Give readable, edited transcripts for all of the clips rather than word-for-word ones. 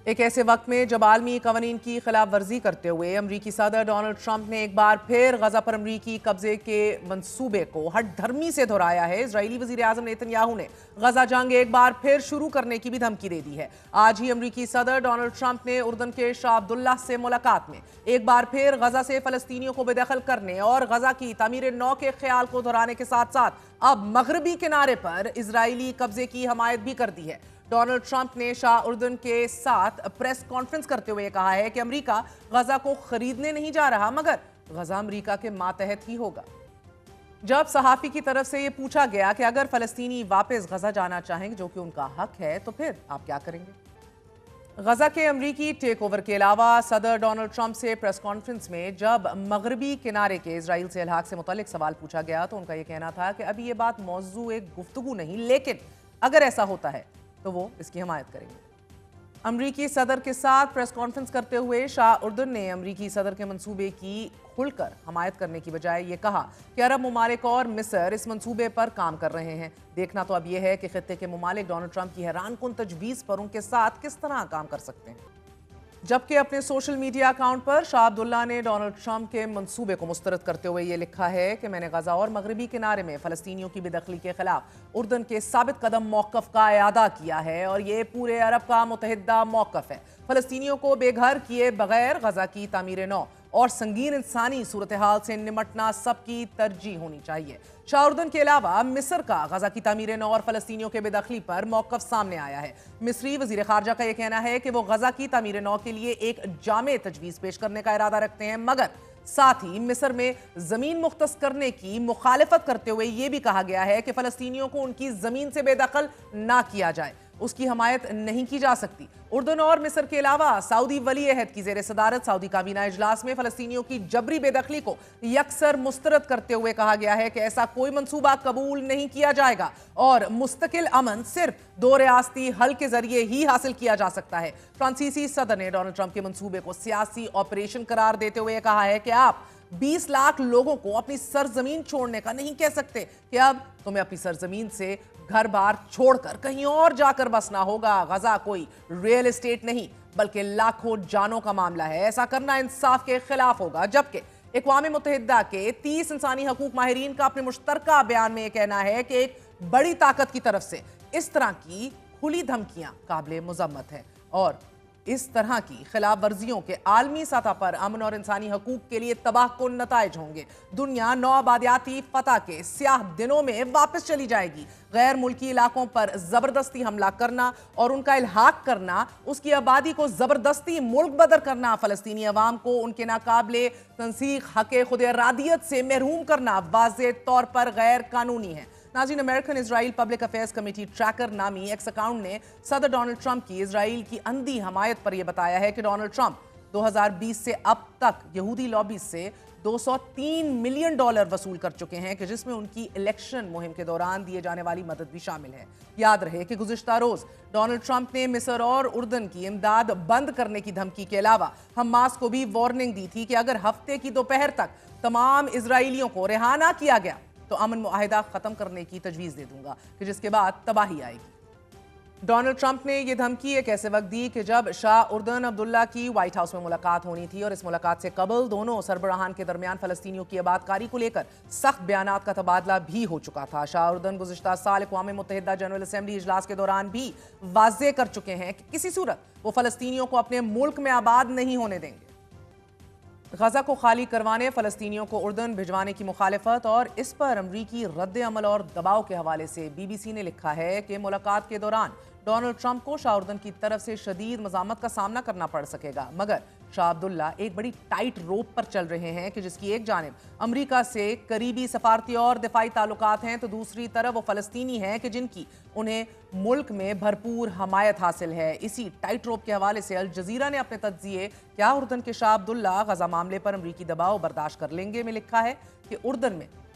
ایک ایسے وقت میں جب عالمی قوانین کی خلاف ورزی کرتے ہوئے امریکی صدر ڈونلڈ ٹرمپ نے ایک بار پھر غزہ پر امریکی قبضے کے منصوبے کو ہٹ دھرمی سے دہرایا ہے، اسرائیلی وزیر اعظم نیتن یاہو نے غزہ جنگ ایک بار پھر شروع کرنے کی بھی دھمکی دے دی ہے۔ آج ہی امریکی صدر ڈونلڈ ٹرمپ نے اردن کے شاہ عبداللہ سے ملاقات میں ایک بار پھر غزہ سے فلسطینیوں کو بے دخل کرنے اور غزہ کی تعمیر نو کے خیال کو دہرانے کے ساتھ ساتھ اب مغربی کنارے پر اسرائیلی قبضے کی حمایت بھی کر دی ہے۔ ڈونلڈ ٹرمپ نے شاہ اردن کے ساتھ پریس کانفرنس کرتے ہوئے کہا ہے کہ امریکہ غزہ کو خریدنے نہیں جا رہا، مگر غزہ امریکہ کے ماتحت ہی ہوگا۔ جب صحافی کی طرف سے یہ پوچھا گیا کہ اگر فلسطینی واپس غزہ جانا چاہیں جو کہ ان کا حق ہے تو پھر آپ کیا کریں گے؟ غزہ کے امریکی ٹیک اوور کے علاوہ صدر ڈونلڈ ٹرمپ سے پریس کانفرنس میں جب مغربی کنارے کے اسرائیل سے الحاق سے متعلق سوال پوچھا گیا تو ان کا یہ کہنا تھا کہ ابھی یہ بات موضوع ایک گفتگو نہیں، لیکن اگر ایسا ہوتا ہے تو وہ اس کی حمایت کریں گے۔ امریکی صدر کے ساتھ پریس کانفرنس کرتے ہوئے شاہ اردن نے امریکی صدر کے منصوبے کی کھل کر حمایت کرنے کی بجائے یہ کہا کہ عرب ممالک اور مصر اس منصوبے پر کام کر رہے ہیں۔ دیکھنا تو اب یہ ہے کہ خطے کے ممالک ڈونلڈ ٹرمپ کی حیران کن تجویز پر ان کے ساتھ کس طرح کام کر سکتے ہیں۔ جبکہ اپنے سوشل میڈیا اکاؤنٹ پر شاہ عبداللہ نے ڈونلڈ ٹرمپ کے منصوبے کو مسترد کرتے ہوئے یہ لکھا ہے کہ میں نے غزہ اور مغربی کنارے میں فلسطینیوں کی بے دخلی کے خلاف اردن کے ثابت قدم موقف کا اعادہ کیا ہے اور یہ پورے عرب کا متحدہ موقف ہے۔ فلسطینیوں کو بے گھر کیے بغیر غزہ کی تعمیر نو اور سنگین انسانی صورتحال سے نمٹنا سب کی ترجیح ہونی چاہیے۔ شاہ اردن کے علاوہ مصر کا غزہ کی تعمیر نو اور فلسطینیوں کے بے دخلی پر موقف سامنے آیا ہے۔ مصری وزیر خارجہ کا یہ کہنا ہے کہ وہ غزہ کی تعمیر نو کے لیے ایک جامع تجویز پیش کرنے کا ارادہ رکھتے ہیں، مگر ساتھ ہی مصر میں زمین مختص کرنے کی مخالفت کرتے ہوئے یہ بھی کہا گیا ہے کہ فلسطینیوں کو ان کی زمین سے بے دخل نہ کیا جائے، اس کی حمایت نہیں کی جا سکتی۔ اردن اور مصر کے علاوہ سعودی ولی عہد کی زیر صدارت سعودی کابینہ اجلاس میں فلسطینیوں کی جبری بے دخلی کو یکسر مسترد کرتے ہوئے کہا گیا ہے کہ ایسا کوئی منصوبہ قبول نہیں کیا جائے گا اور مستقل امن صرف دو ریاستی حل کے ذریعے ہی حاصل کیا جا سکتا ہے۔ فرانسیسی صدر نے ڈونلڈ ٹرمپ کے منصوبے کو سیاسی آپریشن قرار دیتے ہوئے کہا ہے کہ آپ 20 لاکھ لوگوں کو اپنی سرزمین چھوڑنے کا نہیں کہہ سکتے کہ اب تمہیں اپنی سرزمین سے گھر بار چھوڑ کر کہیں اور جا کر بسنا ہوگا۔ غزہ کوئی ریل اسٹیٹ نہیں بلکہ لاکھوں جانوں کا معاملہ ہے، ایسا کرنا انصاف کے خلاف ہوگا۔ جبکہ اقوام متحدہ کے 30 انسانی حقوق ماہرین کا اپنے مشترکہ بیان میں یہ کہنا ہے کہ ایک بڑی طاقت کی طرف سے اس طرح کی کھلی دھمکیاں قابل مذمت ہیں اور اس طرح کی خلاف ورزیوں کے عالمی سطح پر امن اور انسانی حقوق کے لیے تباہ کن نتائج ہوں گے۔ دنیا نو آبادیاتی فتح کے سیاہ دنوں میں واپس چلی جائے گی۔ غیر ملکی علاقوں پر زبردستی حملہ کرنا اور ان کا الحاق کرنا، اس کی آبادی کو زبردستی ملک بدر کرنا، فلسطینی عوام کو ان کے ناقابل تنسیق حق خود ارادیت سے محروم کرنا واضح طور پر غیر قانونی ہے۔ ناظرین، امریکن اسرائیل پبلک افیئرز کمیٹی ٹریکر نامی ایکس اکاؤنٹ نے صدر ڈونلڈ ٹرمپ کی اسرائیل کی اندھی حمایت پر یہ بتایا ہے کہ ڈونلڈ ٹرمپ 2020 سے اب تک یہودی لابی سے $203 ملین وصول کر چکے ہیں کہ جس میں ان کی الیکشن مہم کے دوران دیے جانے والی مدد بھی شامل ہے۔ یاد رہے کہ گزشتہ روز ڈونلڈ ٹرمپ نے مصر اور اردن کی امداد بند کرنے کی دھمکی کے علاوہ حماس کو بھی وارننگ دی تھی کہ اگر ہفتے کی دوپہر تک تمام اسرائیلیوں کو رہا نہ کیا گیا تو امن معاہدہ ختم کرنے کی تجویز دے دوں گا کہ جس کے بعد تباہی آئے گی۔ ڈونلڈ ٹرمپ نے یہ دھمکی ایک ایسے وقت دی کہ جب شاہ اردن عبداللہ کی وائٹ ہاؤس میں ملاقات ہونی تھی اور اس ملاقات سے قبل دونوں سربراہان کے درمیان فلسطینیوں کی آبادکاری کو لے کر سخت بیانات کا تبادلہ بھی ہو چکا تھا۔ شاہ اردن گزشتہ سال اقوام متحدہ جنرل اسمبلی اجلاس کے دوران بھی واضح کر چکے ہیں کہ کسی صورت وہ فلسطینیوں کو اپنے ملک میں آباد نہیں ہونے دیں گے۔ غزہ کو خالی کروانے، فلسطینیوں کو اردن بھجوانے کی مخالفت اور اس پر امریکی رد عمل اور دباؤ کے حوالے سے بی بی سی نے لکھا ہے کہ ملاقات کے دوران ڈونلڈ ٹرمپ کو شاہ اردن کی طرف سے شدید مزاحمت کا سامنا کرنا پڑ سکے گا، مگر شاہ عبداللہ ایک بڑی ٹائٹ روپ پر چل رہے ہیں کہ جس کی ایک جانب امریکہ سے قریبی سفارتی اور دفاعی تعلقات ہیں تو دوسری طرف وہ فلسطینی ہیں کہ جن کی انہیں ملک میں بھرپور حمایت حاصل ہے۔ اسی ٹائٹ روپ کے حوالے سے الجزیرہ نے اپنے تجزیے کیا اردن کے شاہ عبداللہ غزہ معاملے پر امریکی دباؤ برداشت کر لیں گے میں لکھا ہے کہ اردن میں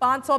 $500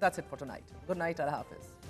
That's it for tonight. Good night, Allah Hafiz.